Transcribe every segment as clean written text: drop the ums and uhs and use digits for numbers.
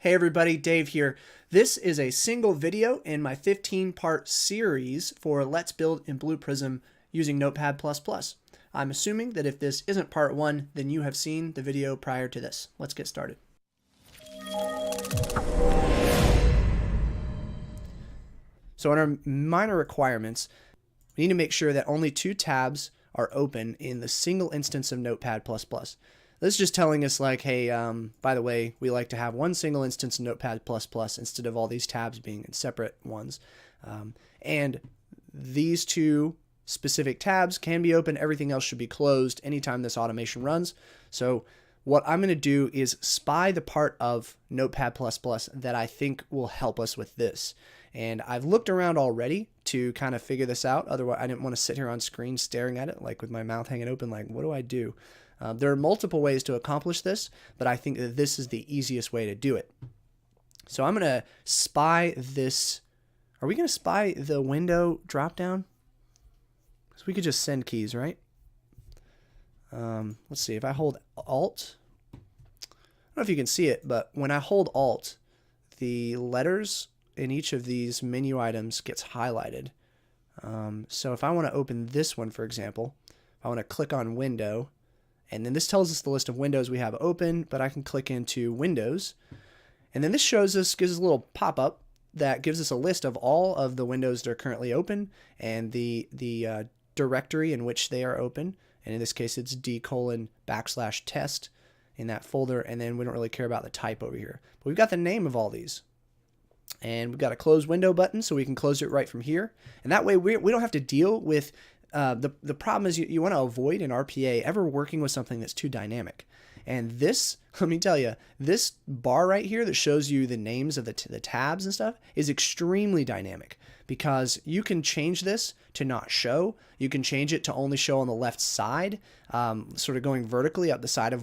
Hey everybody, Dave here. This is a single video in my 15-part series for Let's Build in Blue Prism using Notepad++. I'm assuming that if this isn't part one, then you have seen the video prior to this. Let's get started. So in our minor requirements, we need to make sure that only 2 tabs are open in the single instance of Notepad++. This is just telling us like, hey, by the way, we like to have one single instance of Notepad++ instead of all these tabs being in separate ones. And these 2 specific tabs can be open. Everything else should be closed anytime this automation runs. So what I'm going to do is spy the part of Notepad++ that I think will help us with this. And I've looked around already to kind of figure this out. Otherwise, I didn't want to sit here on screen staring at it like with my mouth hanging open like, what do I do? There are multiple ways to accomplish this, but I think that this is the easiest way to do it. So I'm going to spy this. Are we going to spy the window dropdown? Because we could just send keys, right? Let's see. If I hold Alt, I don't know if you can see it, but when I hold Alt, the letters in each of these menu items gets highlighted. So if I want to open this one, for example, if I want to click on Window, and then this tells us the list of windows we have open, but I can click into Windows. And then this gives us a little pop-up that gives us a list of all of the windows that are currently open and the directory in which they are open. And in this case, it's d:\test in that folder. And then we don't really care about the type over here. But we've got the name of all these. And we've got a close window button, so we can close it right from here. And that way we don't have to deal with the problem is you want to avoid in RPA ever working with something that's too dynamic. And this, let me tell you, this bar right here that shows you the names of the tabs and stuff is extremely dynamic because you can change this to not show. You can change it to only show on the left side, sort of going vertically up the side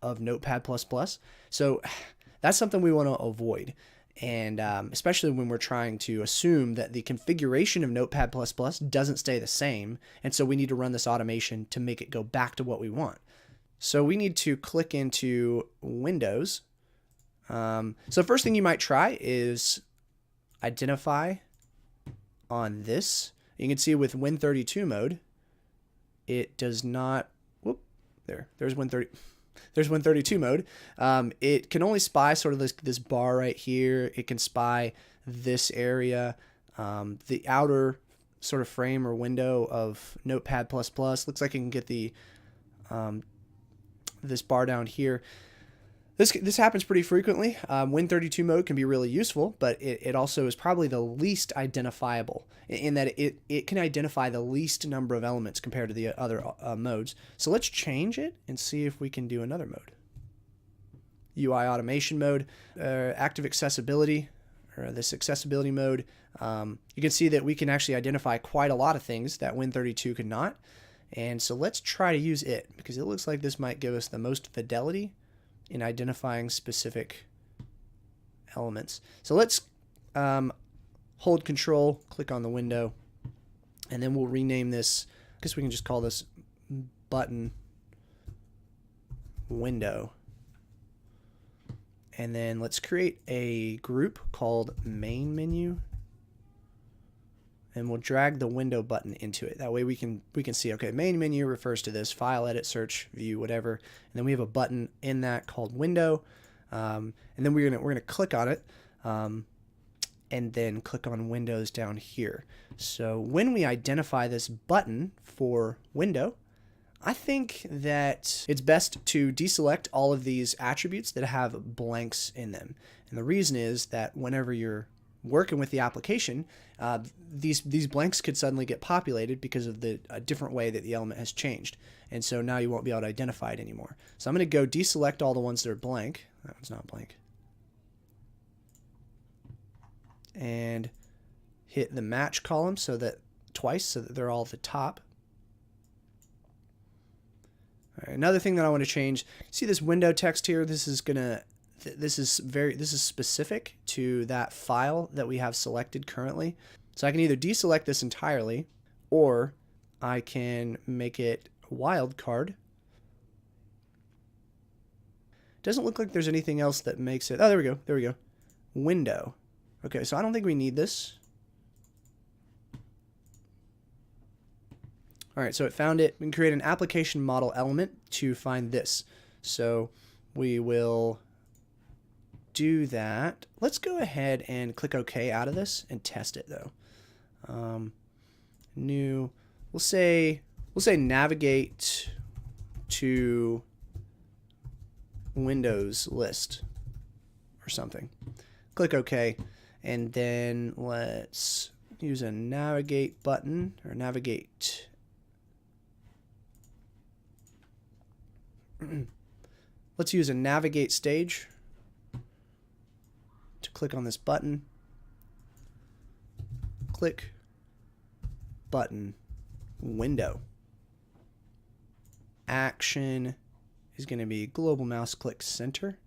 of Notepad++. So that's something we want to avoid. And especially when we're trying to assume that the configuration of Notepad++ doesn't stay the same. And so we need to run this automation to make it go back to what we want. So we need to click into Windows. So first thing you might try is identify on this. You can see with Win32 mode, it does not, there's Win30. There's Win32 mode. It can only spy sort of this bar right here. It can spy this area, the outer sort of frame or window of Notepad++. Looks like it can get the this bar down here. This happens pretty frequently. Win32 mode can be really useful, but it also is probably the least identifiable in that it can identify the least number of elements compared to the other modes. So let's change it and see if we can do another mode. UI automation mode, active accessibility, or this accessibility mode. You can see that we can actually identify quite a lot of things that Win32 could not. And so let's try to use it because it looks like this might give us the most fidelity in identifying specific elements. So let's hold Control, click on the window, and then we'll rename this. I guess we can just call this button window. And then let's create a group called main menu. And we'll drag the window button into it. That way we can see, okay, main menu refers to this, file, edit, search, view, whatever. And then we have a button in that called window. And then we're gonna click on it, and then click on Windows down here. So when we identify this button for window, I think that it's best to deselect all of these attributes that have blanks in them. And the reason is that whenever you're working with the application, these blanks could suddenly get populated because of the different way that the element has changed. And so now you won't be able to identify it anymore. So I'm going to go deselect all the ones that are blank. That one's not blank. And hit the match column twice so that they're all at the top. All right, another thing that I want to change, see this window text here? This is specific to that file that we have selected currently. So I can either deselect this entirely, or I can make it wildcard Doesn't look like there's anything else that makes it. Oh, there we go. There we go. Window. Okay, so I don't think we need this. All right, so it found it. We can create an application model element to find this. So we will do that. Let's go ahead and click OK out of this and test it though. New. We'll say navigate to Windows list or something. Click OK, and then let's use a navigate button or navigate. Let's use a navigate stage to click on this button. Click button window. Action is going to be global mouse click center.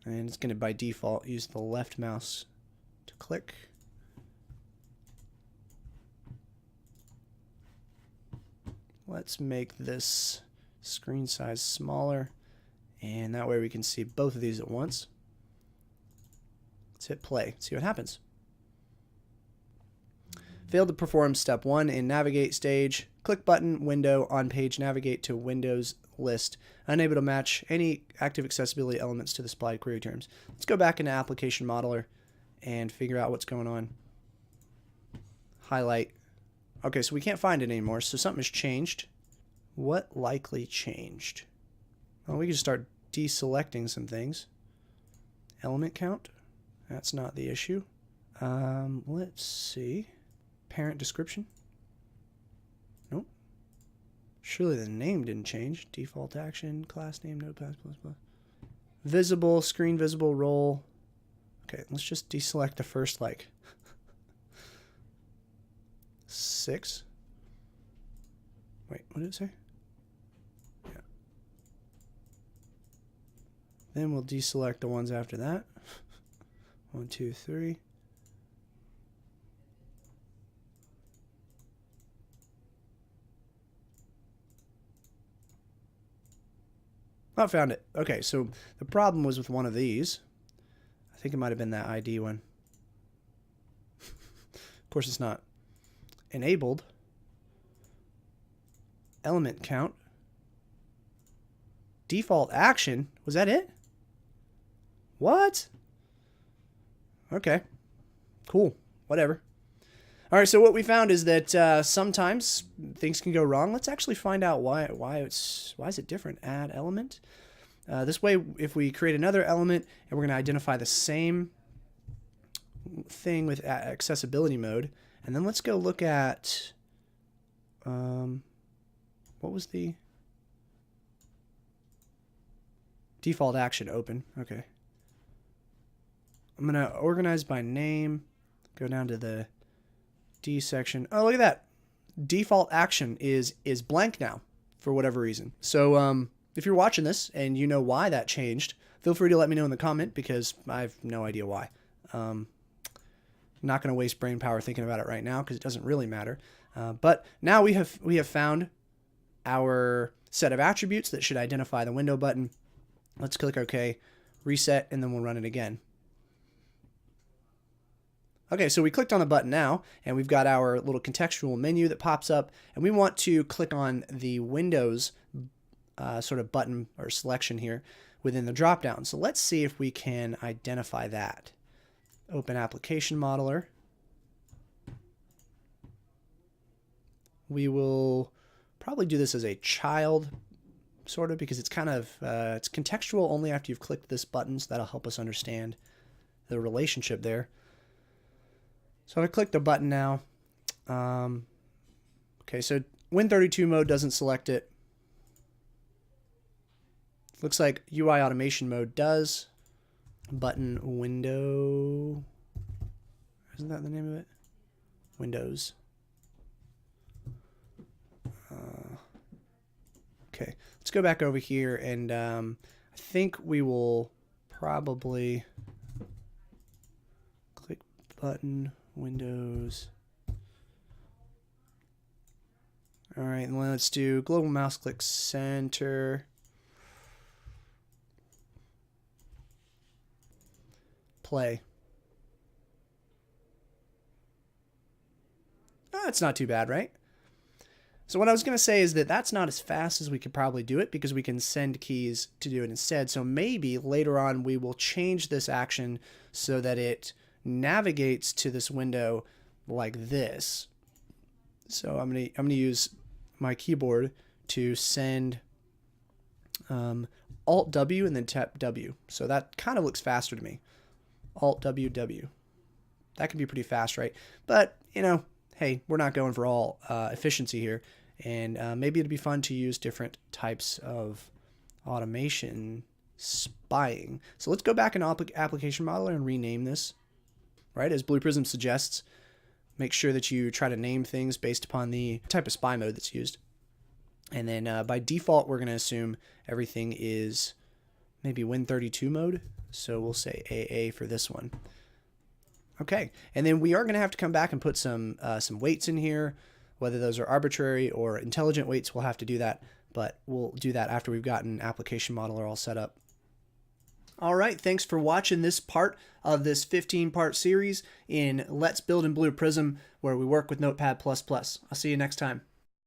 And it's going to by default use the left mouse to click. Let's make this screen size smaller, and that way we can see both of these at once. Let's hit play, see what happens. Failed to perform step 1 in navigate stage. Click button, window, on page, navigate to Windows list. Unable to match any active accessibility elements to the supplied query terms. Let's go back into application modeler and figure out what's going on. Highlight. Okay, so we can't find it anymore, so something has changed. What likely changed? Well, we can start deselecting some things. Element count. That's not the issue. Let's see. Parent description. Nope. Surely the name didn't change. Default action, class name, Notepad, plus, plus. Visible, screen visible, role. Okay, let's just deselect the first, like, 6. Wait, what did it say? Yeah. Then we'll deselect the ones after that. 1, 2, 3. Oh, found it. Okay, so the problem was with one of these. I think it might have been that ID one. Of course, it's not enabled. Element count. Default action. Was that it? What? Okay. Cool. Whatever. All right, so what we found is that sometimes things can go wrong. Let's actually find out why is it different. Add element. This way, if we create another element and we're going to identify the same thing with accessibility mode, and then let's go look at what was the default action open. Okay. I'm going to organize by name, go down to the D section. Oh, look at that. Default action is blank now for whatever reason. So if you're watching this and you know why that changed, feel free to let me know in the comment because I have no idea why. I'm not going to waste brain power thinking about it right now because it doesn't really matter. But now we have found our set of attributes that should identify the window button. Let's click OK, reset, and then we'll run it again. Okay, so we clicked on the button now, and we've got our little contextual menu that pops up, and we want to click on the Windows sort of button or selection here within the dropdown. So let's see if we can identify that. Open Application Modeler. We will probably do this as a child, sort of, because it's kind of it's contextual only after you've clicked this button, so that'll help us understand the relationship there. So I click the button now. Okay, so Win32 mode doesn't select it. Looks like UI automation mode does. Button window. Isn't that the name of it? Windows. Okay, let's go back over here, and I think we will probably click button Windows. All right, and let's do global mouse click center. play. Oh, it's not too bad, right? So what I was going to say is that that's not as fast as we could probably do it because we can send keys to do it instead. So maybe later on we will change this action so that it navigates to this window like this. So I'm gonna use my keyboard to send Alt W and then tap W. So that kind of looks faster to me. Alt W W. That can be pretty fast, right? But you know, hey, we're not going for all efficiency here, and maybe it'd be fun to use different types of automation spying. So let's go back in Application Modeler and rename this, right? As Blue Prism suggests, make sure that you try to name things based upon the type of spy mode that's used. And then by default, we're going to assume everything is maybe Win32 mode. So we'll say AA for this one. Okay, and then we are going to have to come back and put some weights in here. Whether those are arbitrary or intelligent weights, we'll have to do that, but we'll do that after we've gotten Application Modeler all set up. All right, thanks for watching this part of this 15-part series in Let's Build in Blue Prism, where we work with Notepad++. I'll see you next time.